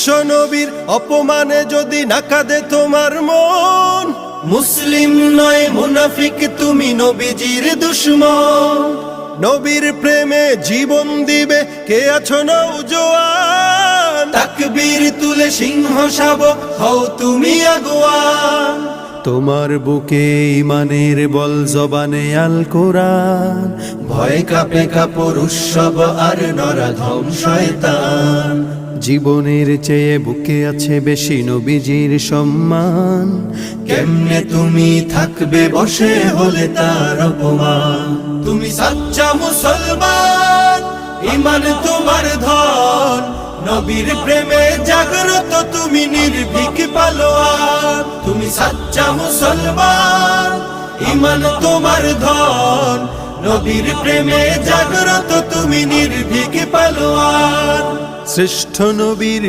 বিশ্ব নবীর অপমানে যদি না কাঁদে তোমার মন, মুসলিম নয় মুনাফিক তুমি নবীজির দুশমন। নবীর প্রেমে জীবন দিবে কে আছো নওজোয়ান, তাকবীর তুলে সিংহ শাবক হও তুমি আগুয়ান। তোমার বুকে ইমানের বল জবানে আল কোরআন, ভয় কাঁপে কাপড় উৎসব আর নরাধম শয়তান। জীবনের চেয়ে বুকে আছে বেশি নবীজির সম্মান, কেমনে তুমি থাকবে বসে হলে তার অপমান। তুমি সাচ্চা মুসলমান, ইমান তোমার ধন, নবীর প্রেমে জাগ্রত তুমি নির্ভীক পালোয়ান। তুমি সাচ্চা মুসলমান, ইমান তোমার ধন, নবীর প্রেমে জাগ্রত তুমি নির্ভীক পালোয়ান। শ্রেষ্ঠ নবীর